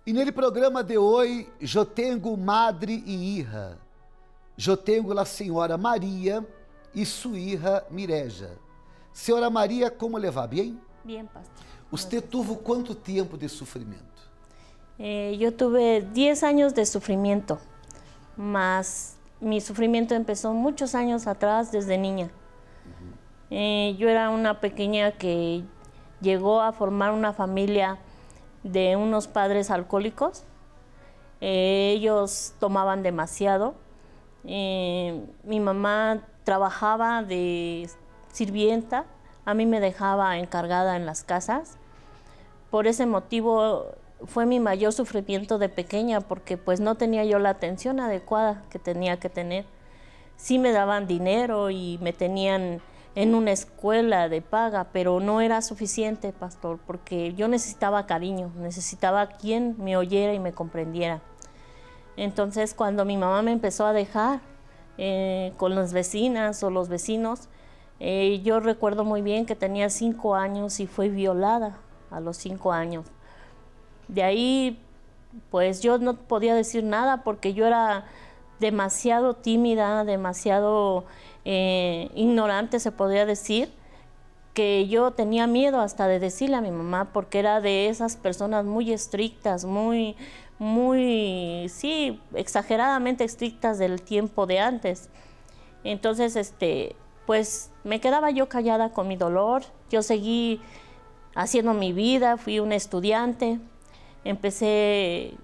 E nele programa de hoje, eu tenho madre e hija. Eu tenho a senhora Maria e sua hija Mireja. Senhora Maria, como le va? Bem? Bien, pastor. Usted tuvo quanto tempo de sofrimento? Yo tuve 10 años de sufrimiento, mas mi sufrimiento empezó muchos años atrás, desde niña. Yo era una pequeña que llegó a formar una familia de unos padres alcohólicos. Ellos tomaban demasiado. Mi mamá trabajaba de sirvienta, a mí me dejaba encargada en las casas. Por ese motivo fue mi mayor sufrimiento de pequeña, porque pues no tenía yo la atención adecuada que tenía que tener. Sí me daban dinero y me tenían en una escuela de paga, pero no era suficiente, pastor, porque yo necesitaba cariño, necesitaba quien me oyera y me comprendiera. Entonces, cuando mi mamá me empezó a dejar con las vecinas o los vecinos, yo recuerdo muy bien que tenía 5 años y fui violada a los 5 años. De ahí, pues yo no podía decir nada porque yo era demasiado tímida, demasiado ignorante, se podría decir, que yo tenía miedo hasta de decirle a mi mamá, porque era de esas personas muy estrictas, sí, exageradamente estrictas del tiempo de antes. Entonces, pues me quedaba yo callada con mi dolor. Yo seguí haciendo mi vida, fui una estudiante, empecé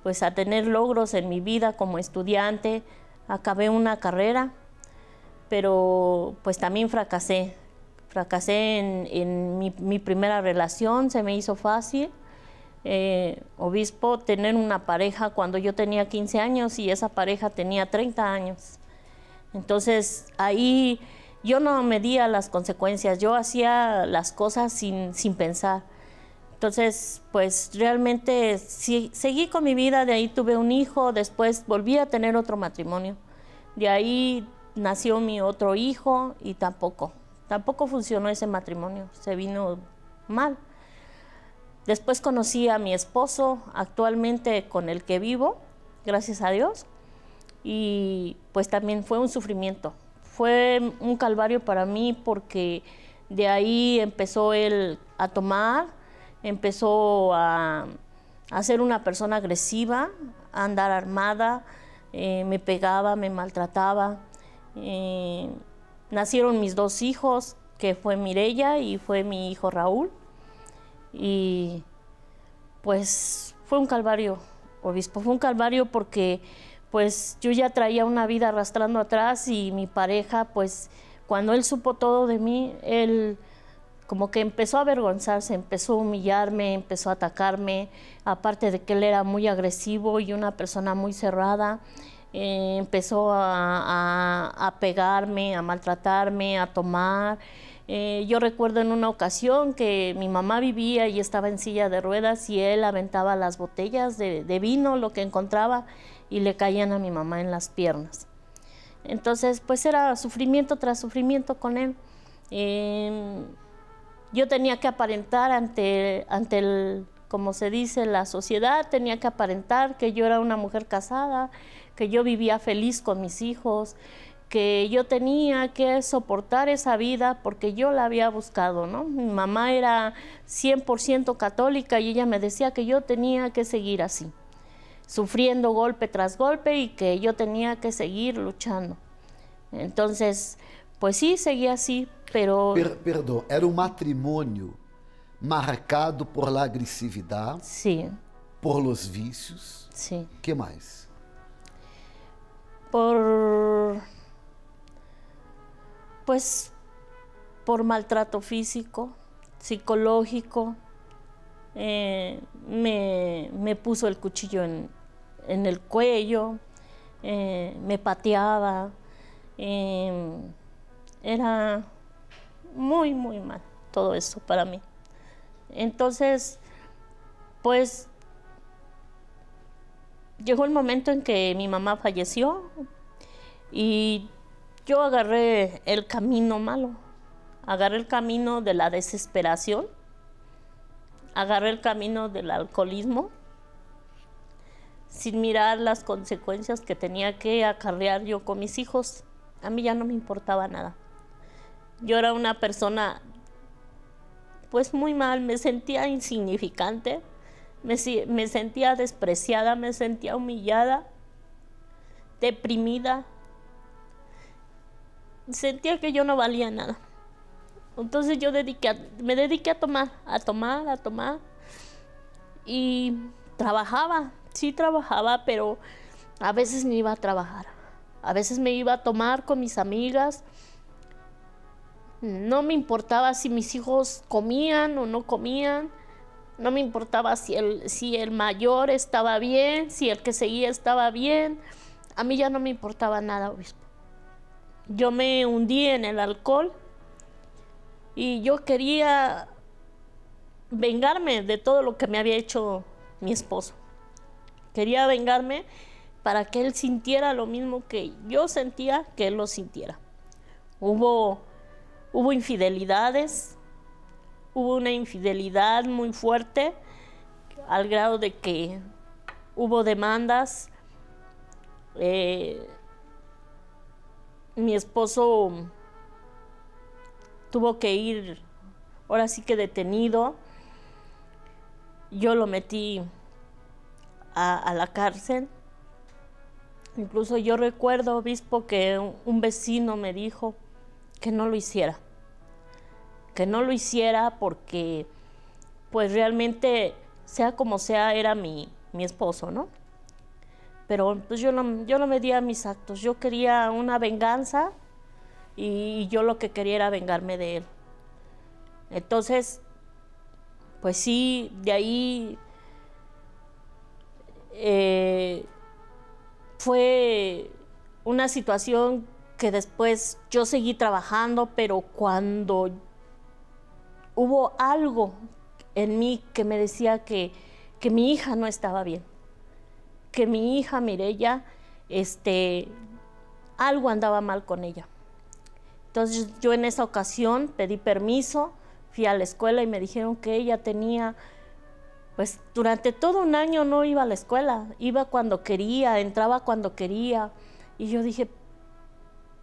pues a tener logros en mi vida como estudiante, acabé una carrera, pero pues también fracasé en mi primera relación. Se me hizo fácil, obispo, tener una pareja cuando yo tenía 15 años y esa pareja tenía 30 años. Entonces ahí yo no medía las consecuencias, yo hacía las cosas sin pensar. Entonces, pues realmente seguí con mi vida, de ahí tuve un hijo, después volví a tener otro matrimonio. De ahí nació mi otro hijo y tampoco funcionó ese matrimonio, se vino mal. Después conocí a mi esposo, actualmente con el que vivo, gracias a Dios, y pues también fue un sufrimiento. Fue un calvario para mí porque de ahí empezó él a tomar, empezó a ser una persona agresiva, a andar armada, me pegaba, me maltrataba. Nacieron mis 2 hijos, que fue Mireya y fue mi hijo Raúl. Y pues fue un calvario, obispo, fue un calvario porque pues yo ya traía una vida arrastrando atrás y mi pareja, pues cuando él supo todo de mí, él como que empezó a avergonzarse, empezó a humillarme, empezó a atacarme, aparte de que él era muy agresivo y una persona muy cerrada, empezó a pegarme, a maltratarme, a tomar. Yo recuerdo en una ocasión que mi mamá vivía y estaba en silla de ruedas y él aventaba las botellas de vino, lo que encontraba, y le caían a mi mamá en las piernas. Entonces, pues era sufrimiento tras sufrimiento con él. Yo tenía que aparentar ante como se dice, la sociedad, tenía que aparentar que yo era una mujer casada, que yo vivía feliz con mis hijos, que yo tenía que soportar esa vida porque yo la había buscado, ¿no? Mi mamá era 100% católica y ella me decía que yo tenía que seguir así, sufriendo golpe tras golpe y que yo tenía que seguir luchando. Entonces, pues sí, seguía así, pero... Perdão, era um matrimônio marcado por la agressividade, sí, por los vícios, sí. que mais? Pues por maltrato físico, psicológico, me puso el cuchillo en el cuello, me pateaba, era muy mal todo eso para mí. Entonces, pues llegó el momento en que mi mamá falleció y yo agarré el camino malo, agarré el camino de la desesperación, agarré el camino del alcoholismo sin mirar las consecuencias que tenía que acarrear yo con mis hijos. A mí ya no me importaba nada. Yo era una persona pues muy mal, me sentía insignificante, me sentía despreciada, me sentía humillada, deprimida. Sentía que yo no valía nada. Entonces yo me dediqué a tomar. Y trabajaba, sí trabajaba, pero a veces me iba a trabajar. A veces me iba a tomar con mis amigas. No me importaba si mis hijos comían o no comían. No me importaba si el mayor estaba bien, si el que seguía estaba bien. A mí ya no me importaba nada, obispo. Yo me hundí en el alcohol y yo quería vengarme de todo lo que me había hecho mi esposo. Quería vengarme para que él sintiera lo mismo que yo sentía, que él lo sintiera. Hubo infidelidades, hubo una infidelidad muy fuerte, al grado de que hubo demandas. Mi esposo tuvo que ir, ahora sí que detenido. Yo lo metí a la cárcel. Incluso yo recuerdo, obispo, que un vecino me dijo que no lo hiciera. Que no lo hiciera porque, pues realmente, sea como sea, era mi esposo, ¿no? Pero pues yo no medía mis actos. Yo quería una venganza y yo lo que quería era vengarme de él. Entonces, pues sí, de ahí fue una situación que después yo seguí trabajando, pero cuando hubo algo en mí que me decía que mi hija no estaba bien, que mi hija Mireya, algo andaba mal con ella. Entonces yo en esa ocasión pedí permiso, fui a la escuela y me dijeron que ella tenía, pues durante todo un año no iba a la escuela, iba cuando quería, entraba cuando quería. Y yo dije,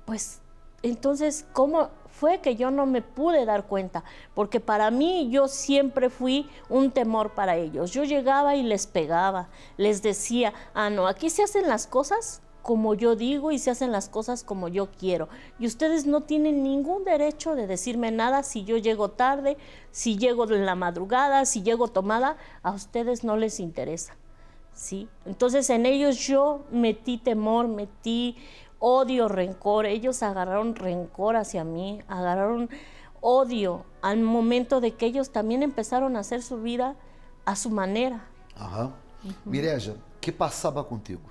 pues entonces, ¿cómo fue que yo no me pude dar cuenta? Porque para mí yo siempre fui un temor para ellos. Yo llegaba y les pegaba, les decía, no, aquí se hacen las cosas como yo digo y se hacen las cosas como yo quiero. Y ustedes no tienen ningún derecho de decirme nada si yo llego tarde, si llego en la madrugada, si llego tomada, a ustedes no les interesa, ¿sí? Entonces en ellos yo metí temor, metí odio, rencor. Ellos agarraron rencor hacia mí, agarraron odio al momento de que ellos también empezaron a hacer su vida a su manera. Ajá. Mireya, ¿qué pasaba contigo?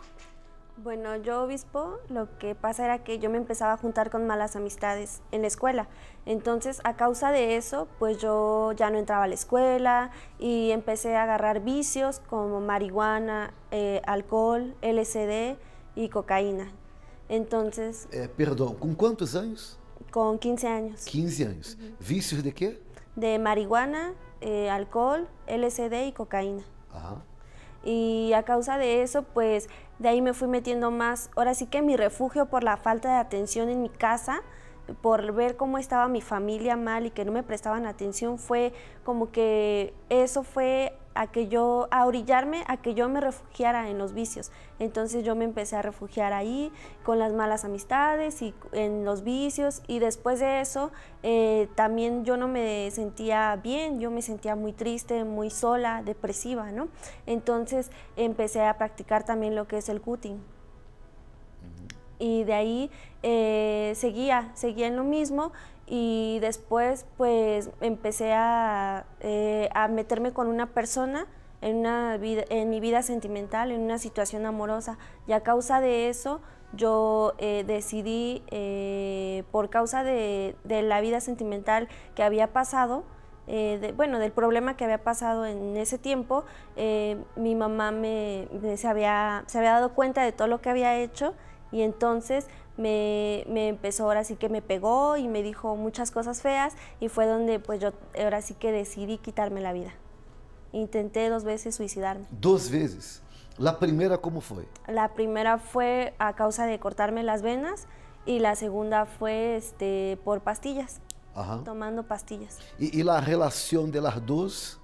Bueno, yo, obispo, lo que pasa era que yo me empezaba a juntar con malas amistades en la escuela. Entonces, a causa de eso, pues yo ya no entraba a la escuela y empecé a agarrar vicios como marihuana, alcohol, LSD y cocaína. Entonces... perdón, ¿con cuántos años? Con 15 años. 15 años. ¿Vicios de qué? De marihuana, alcohol, LSD y cocaína. Ajá. Y a causa de eso, pues de ahí me fui metiendo más. Ahora sí que mi refugio por la falta de atención en mi casa, por ver cómo estaba mi familia mal y que no me prestaban atención, fue como que eso fue a orillarme a que yo me refugiara en los vicios. Entonces yo me empecé a refugiar ahí con las malas amistades y en los vicios, y después de eso también yo no me sentía bien, yo me sentía muy triste, muy sola, depresiva, ¿no? Entonces empecé a practicar también lo que es el cutting. Y de ahí seguía en lo mismo. Y después pues empecé a meterme con una persona en mi vida sentimental, en una situación amorosa, y a causa de eso yo decidí, por causa de la vida sentimental que había pasado, del problema que había pasado en ese tiempo, mi mamá se había dado cuenta de todo lo que había hecho, y entonces me empezó, ahora sí que me pegó y me dijo muchas cosas feas, y fue donde pues yo ahora sí que decidí quitarme la vida. Intenté 2 veces suicidarme. 2 veces? La primeira como foi? La primera fue a causa de cortarme las venas y la segunda fue por pastillas, Aham. tomando pastillas. E a relação de las duas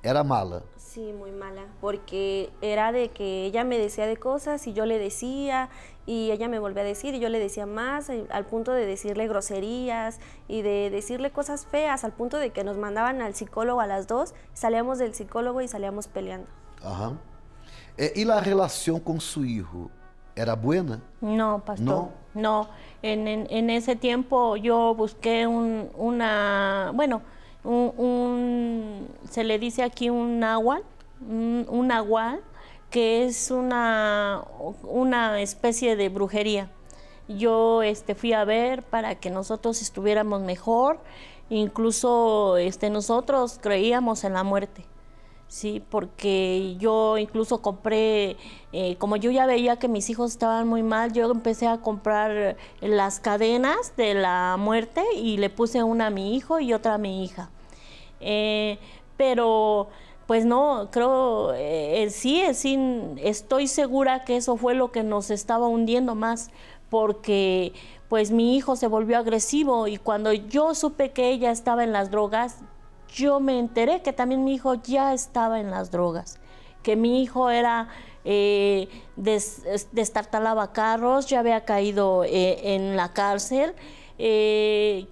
era mala? Sí, muy mala, porque era de que ella me decía de cosas y yo le decía, y ella me volvía a decir y yo le decía más, al punto de decirle groserías y de decirle cosas feas, al punto de que nos mandaban al psicólogo a las dos, salíamos del psicólogo y salíamos peleando. Aham. E a relação com seu filho era buena? No, pastor. ¿No? No, en ese tiempo yo busqué se le dice aquí un nahual, un nahual, que es una especie de brujería. Yo fui a ver para que nosotros estuviéramos mejor, incluso nosotros creíamos en la muerte. Sí, porque yo incluso compré, como yo ya veía que mis hijos estaban muy mal, yo empecé a comprar las cadenas de la muerte y le puse una a mi hijo y otra a mi hija. Pero pues no, creo, sí, estoy segura que eso fue lo que nos estaba hundiendo más, porque pues mi hijo se volvió agresivo y cuando yo supe que ella estaba en las drogas, yo me enteré que también mi hijo ya estaba en las drogas, que mi hijo era destartalaba carros, ya había caído en la cárcel, que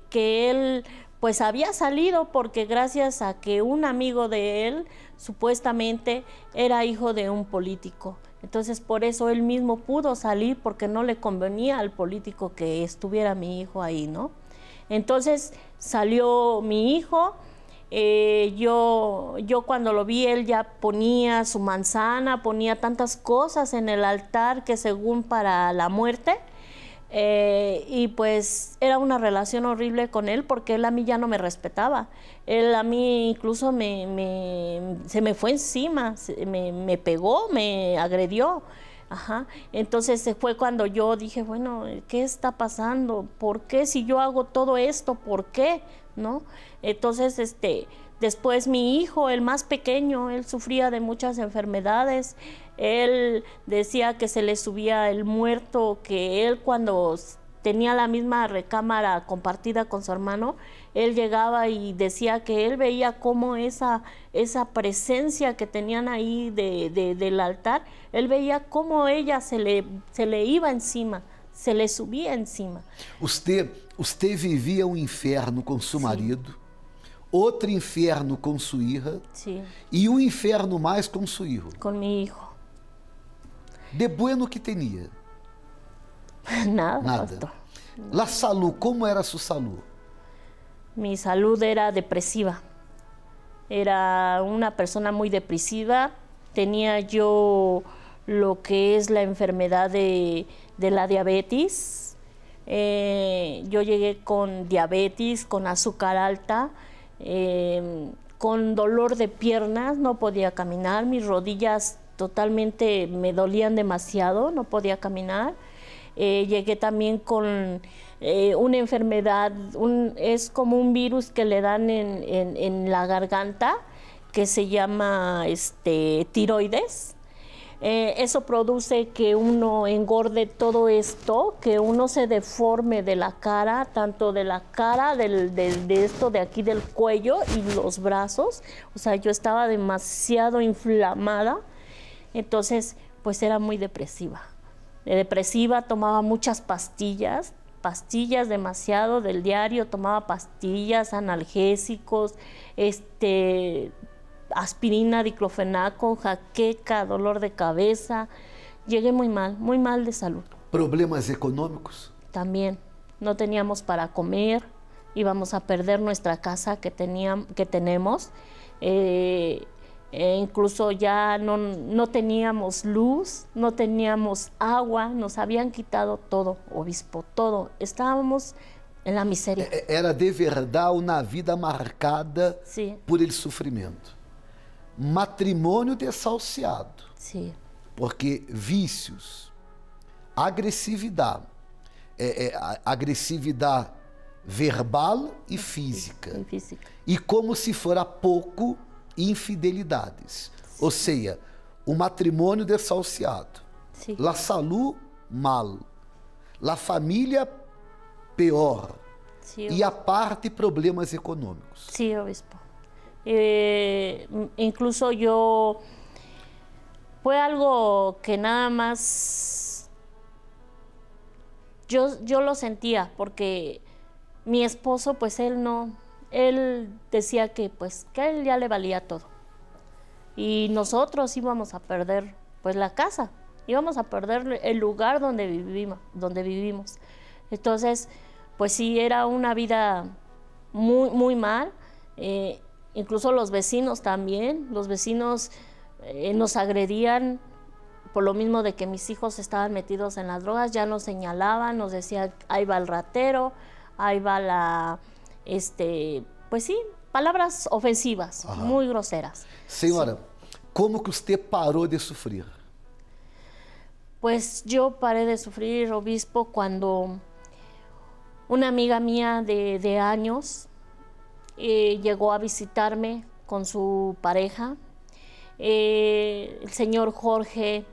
él pues había salido porque gracias a que un amigo de él supuestamente era hijo de un político. Entonces por eso él mismo pudo salir, porque no le convenía al político que estuviera mi hijo ahí, ¿no? Entonces salió mi hijo. Yo cuando lo vi, él ya ponía su manzana, ponía tantas cosas en el altar que según para la muerte, y pues era una relación horrible con él, porque él a mí ya no me respetaba. Él a mí incluso se me fue encima, me pegó, me agredió. Ajá. Entonces fue cuando yo dije, bueno, ¿qué está pasando? ¿Por qué si yo hago todo esto? ¿Por qué? ¿No? Entonces, después mi hijo, el más pequeño, él sufría de muchas enfermedades. Él decía que se le subía el muerto, que él cuando tenía la misma recámara compartida con su hermano, él llegaba y decía que él veía cómo esa presencia que tenían ahí del altar, él veía cómo ella se le iba encima, se le subía encima. Usted vivia um inferno com seu marido, outro inferno com sua hija, Sí, e um inferno mais com seu hijo. con mi hijo. De bueno que tinha? Nada, Nada. pastor. La salud, como era sua salud? Mi salud era depresiva. Era una persona muy depresiva. Tenía yo lo que es la enfermedad de la diabetes. Yo llegué con diabetes, con azúcar alta, con dolor de piernas, no podía caminar, mis rodillas totalmente me dolían demasiado, no podía caminar. Llegué también con una enfermedad, es como un virus que le dan en la garganta, que se llama tiroides. Eso produce que uno engorde todo esto, que uno se deforme de la cara, tanto de la cara, de esto de aquí del cuello y los brazos. O sea, yo estaba demasiado inflamada, entonces pues era muy depresiva. Depresiva, tomaba muchas pastillas demasiado del diario, tomaba pastillas, analgésicos, aspirina, diclofenaco, jaqueca, dolor de cabeza. Llegué muy mal de salud. Problemas econômicos? También no teníamos para comer, íbamos a perder nuestra casa que tenemos. Incluso ya no teníamos luz, no teníamos agua, nos habían quitado todo, obispo, todo. Estábamos en la miseria. Era de verdade uma vida marcada Sí. por el sofrimento. Matrimônio desahuciado, Sí, porque vícios, agressividade, agressividade verbal e física. muy física. E como se fora pouco, infidelidades. Ou seja, o matrimônio desahuciado, Sí. a saúde mal, a família pior Sí, e a parte problemas econômicos. sí, obispo. Incluso yo, fue algo que nada más, yo lo sentía, porque mi esposo, pues él decía que pues que a él ya le valía todo. Y nosotros íbamos a perder pues la casa, íbamos a perder el lugar donde vivimos. Entonces, pues sí, era una vida muy, muy mal. Incluso los vecinos también, los vecinos nos agredían por lo mismo de que mis hijos estaban metidos en las drogas, ya nos señalaban, nos decían, ahí va el ratero, ahí va pues sí, palabras ofensivas, Ajá. muy groseras. Senhora, como que você parou de sofrer? Pues yo paré de sufrir, obispo, cuando una amiga mía de años llegó a visitarme con su pareja. El señor Jorge,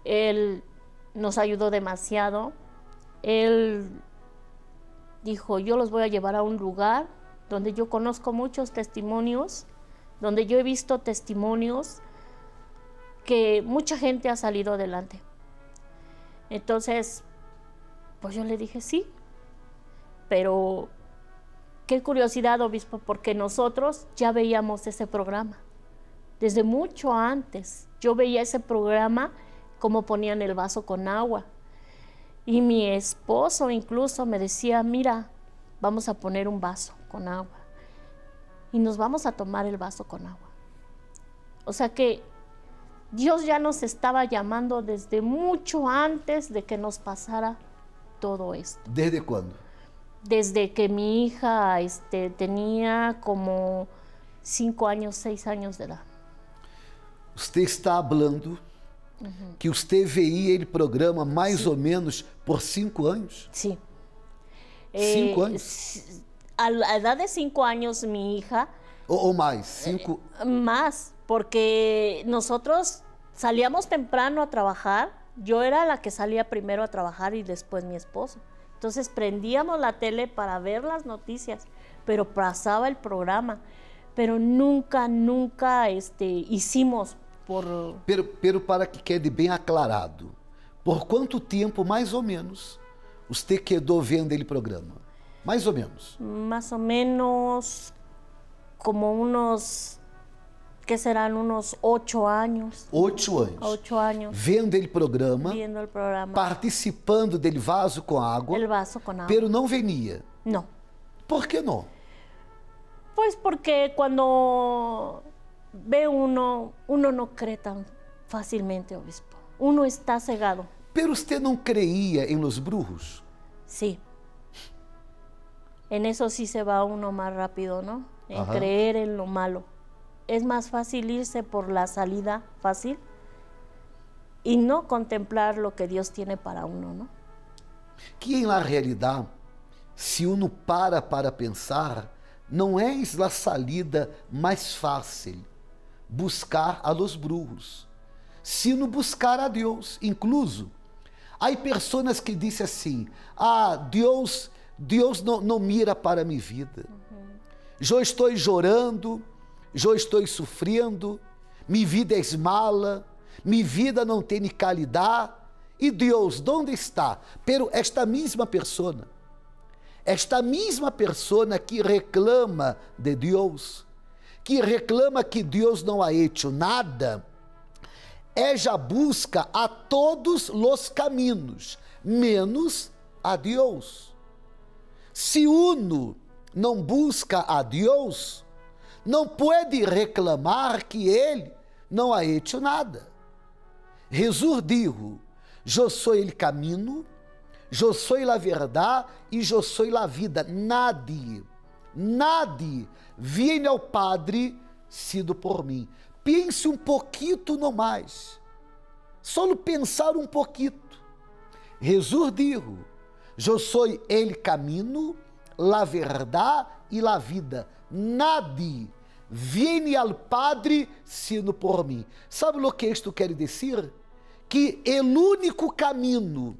él nos ayudó demasiado. Él dijo, yo los voy a llevar a un lugar donde yo conozco muchos testimonios, donde yo he visto testimonios que mucha gente ha salido adelante. Entonces, pues yo le dije sí, pero qué curiosidad, obispo, porque nosotros ya veíamos ese programa. Desde mucho antes, yo veía ese programa, cómo ponían el vaso con agua. Y mi esposo incluso me decía, mira, vamos a poner un vaso con agua. Y nos vamos a tomar el vaso con agua. O sea que Dios ya nos estaba llamando desde mucho antes de que nos pasara todo esto. Desde quando? Desde que mi hija tenía como 5 años, 6 años de edad. Você está falando que você veía el programa mais ou menos por 5 anos? Sí. 5 anos? A la edad de 5 años mi hija... Ou mais? 5? Más, porque nosotros salíamos temprano a trabajar. Yo era la que salía primero a trabajar y después mi esposo. Entonces prendíamos la tele para ver las noticias, pero pasaba el programa. Pero nunca hicimos por... Pero para que quede bem aclarado, por quanto tempo, mais ou menos, você quedou vendo ele programa? Mais ou menos? Más o menos como unos, ¿qué serán? Unos 8 años. 8 anos. 8 años. Vendo ele programa, Viendo el programa. participando dele vaso com água, El vaso con agua. pero não venia. No. Por que não? Pues porque cuando ve uno no cree tan fácilmente, obispo. Uno está cegado. Pero você não creía em los brujos? Sí. En eso sí se va uno más rápido, ¿no? En Ajá. creer en lo malo. Es más fácil irse por la salida fácil y no contemplar lo que Dios tiene para uno, ¿no? Que na realidade, se uno para pensar, não é a salida mais fácil buscar a los brujos, sino buscar a Deus. Incluso, há pessoas que dizem assim, Deus não mira para minha vida. Eu estou chorando, eu estou sofrendo, minha vida é mala, minha vida não tem qualidade. E Deus, onde está? Pero esta mesma pessoa que reclama de Deus, que reclama que Deus não ha hecho nada, ella busca a todos os caminhos, menos a Deus. Se uno não busca a Deus, não pode reclamar que Ele não ha hecho nada. Jesus dijo, eu sou o caminho, eu sou a verdade e eu sou a vida. Nadie viene ao Padre sido por mim. Pense um pouquinho no mais. Só pensar um pouquinho. Jesus dijo, eu sou o caminho, a verdade e a vida. Nadie viene al Padre sino por mim. Sabe o que isto quer dizer? Que o único caminho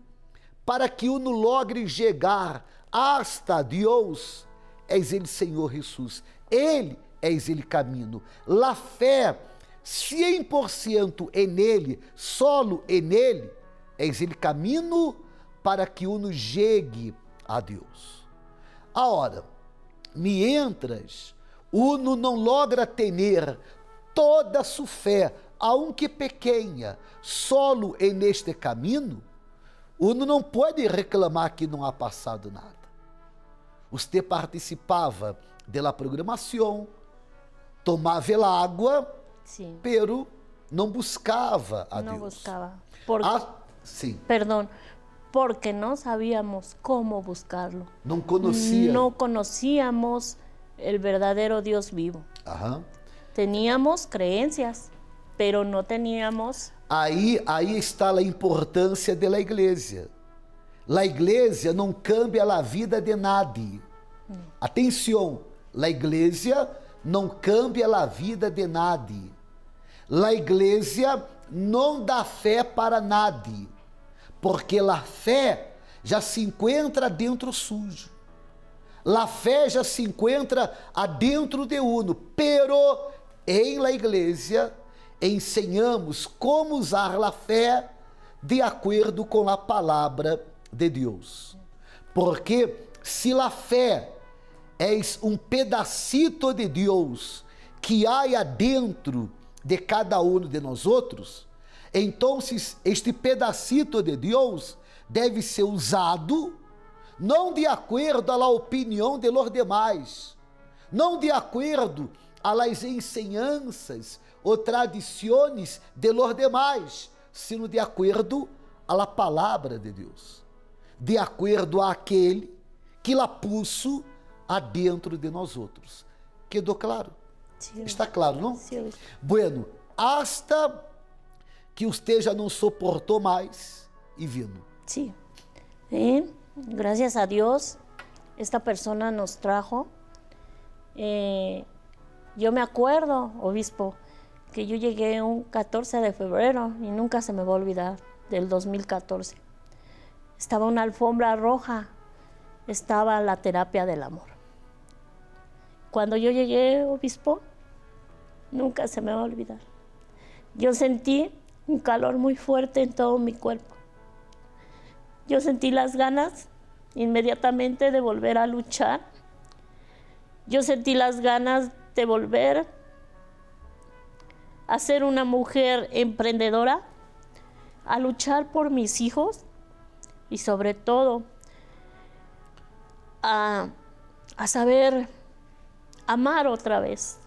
para que uno logre chegar hasta Deus é ele Senhor Jesus. Ele é ele caminho. La fé 100% en Ele, solo en Ele, é ele caminho para que uno chegue a Deus. Agora, mientras uno não logra ter toda sua fé, aunque pequena, solo en este caminho, uno não pode reclamar que não ha passado nada. Você participava da programação, tomava a água, Sí. pero não buscava a No Deus. buscaba. Porque, Sim, perdón, porque no sabíamos cómo buscarlo. não conhecia. No conocíamos el verdadero Dios vivo. Aham. Teníamos creencias, pero no teníamos... Aí está a importância da igreja. A igreja não cambia a vida de nadie. Atenção, a igreja não cambia a vida de nadie. A igreja não dá fé para nadie, porque a fé já se encontra dentro sujo. A fé já se encontra adentro de uno, pero em la igreja ensinamos como usar a fé de acordo com a palavra de Deus. Porque se a fé é um pedacito de Deus que há adentro de cada um de nós outros, então este pedacito de Deus deve ser usado não de acordo à opinião de los demais, não de acordo às enseñanças ou tradições de los demais, sino de acordo à palavra de Deus, de acordo àquele que la puso adentro de nós outros. Quedou claro? Sí, Está claro, não? sí, Bueno, hasta que usted já não soportou mais e vino. sí. Y gracias a Dios, esta persona nos trajo. Yo me acuerdo, obispo, que yo llegué un 14 de febrero y nunca se me va a olvidar, del 2014. Estaba una alfombra roja, estaba la terapia del amor. Cuando yo llegué, obispo, nunca se me va a olvidar. Yo sentí un calor muy fuerte en todo mi cuerpo. Yo sentí las ganas inmediatamente de volver a luchar. Yo sentí las ganas de volver a ser una mujer emprendedora, a luchar por mis hijos y sobre todo a saber amar otra vez,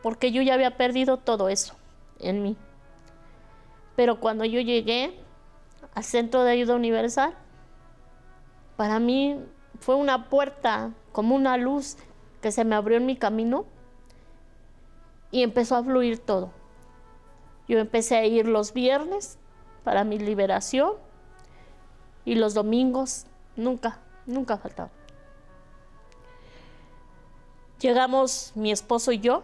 porque yo ya había perdido todo eso en mí. Pero cuando yo llegué al Centro de Ayuda Universal, para mí fue una puerta, como una luz que se me abrió en mi camino y empezó a fluir todo. Yo empecé a ir los viernes para mi liberación y los domingos nunca faltaba. Llegamos mi esposo y yo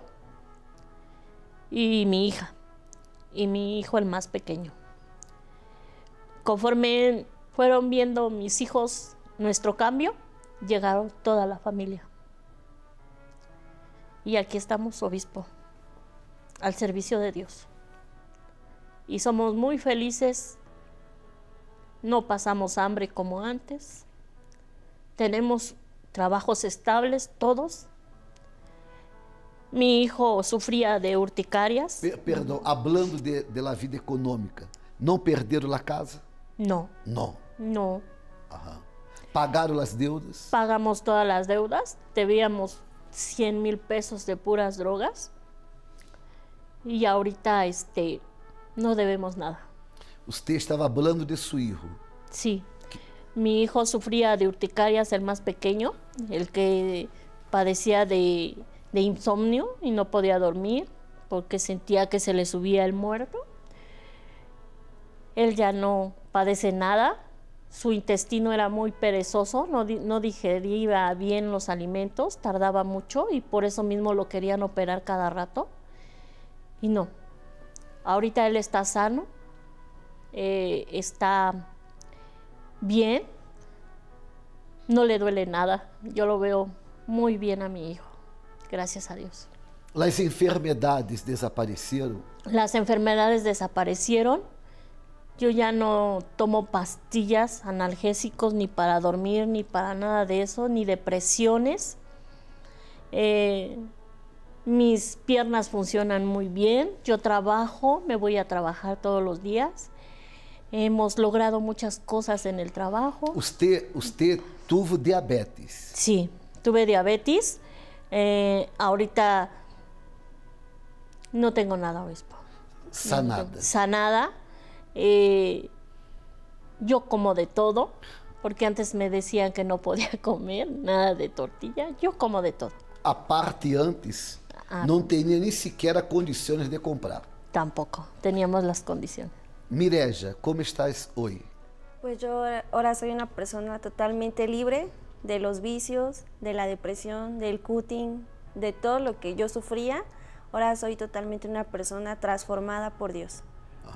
y mi hija y mi hijo el más pequeño. Conforme fueron viendo mis hijos nuestro cambio, llegaron toda la familia. Y aquí estamos, obispo, al servicio de Dios. Y somos muy felices, no pasamos hambre como antes, tenemos trabajos estables todos. Mi hijo sufría de urticarias. Perdão, hablando de la vida econômica, não perderam a casa? No, Não. no. Aham. Pagaram as deudas? Pagamos todas las deudas, debíamos 100,000 pesos de puras drogas y ahorita no debemos nada. Usted estava hablando de su hijo. Sí, mi hijo sufría de urticarias, el más pequeño, el que padecía de insomnio y no podía dormir porque sentía que se le subía el muerto. Él ya no padece nada, Su intestino era muy perezoso, no digería bien los alimentos, tardaba mucho y por eso mismo lo querían operar cada rato. Y no, ahorita él está sano, está bien, no le duele nada. Yo lo veo muy bien a mi hijo, gracias a Dios. Las enfermedades desapareceram? Las enfermedades desaparecieron. Yo ya no tomo pastillas, analgésicos, ni para dormir, ni para nada de eso, ni depresiones. Mis piernas funcionan muy bien. Yo trabajo, me voy a trabajar todos los días. Hemos logrado muchas cosas en el trabajo. Usted tuvo diabetes? Sí, tuve diabetes. Ahorita no tengo nada, obispo. Sanada. Sanada. Yo como de todo, porque antes me decían que no podía comer nada de tortilla. Yo como de todo. Aparte, antes, não tinha nem sequer condições de comprar. Tampoco, teníamos las condiciones. Mireja, ¿cómo estás hoy? Pues yo ahora soy una persona totalmente libre de los vicios, de la depresión, del cutting, de todo lo que yo sufría. Ahora soy totalmente una persona transformada por Dios.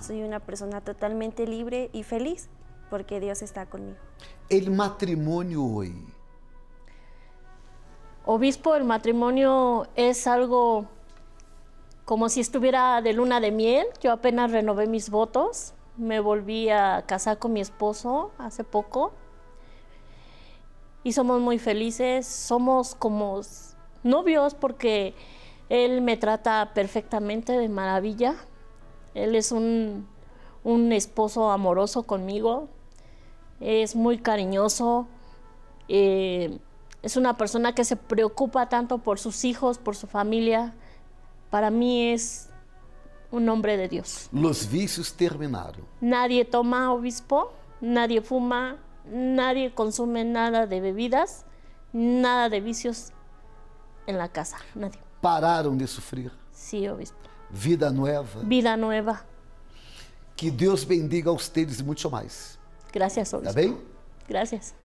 Soy una persona totalmente libre y feliz porque Dios está conmigo. El matrimonio hoy. Obispo, el matrimonio es algo como si estuviera de luna de miel. Yo apenas renové mis votos, me volví a casar con mi esposo hace poco y somos muy felices, somos como novios porque él me trata perfectamente, de maravilla. Él es un esposo amoroso conmigo, es muy cariñoso, es una persona que se preocupa tanto por sus hijos, por su familia. Para mí es un hombre de Dios. Los vicios terminaron. Nadie toma, obispo, nadie fuma, nadie consume nada de bebidas, nada de vicios en la casa, nadie. Pararon de sufrir. Sí, obispo. Vida nueva. Vida nueva. Que Deus bendiga a ustedes muito mais. Gracias, obispo. Tá bem? Gracias.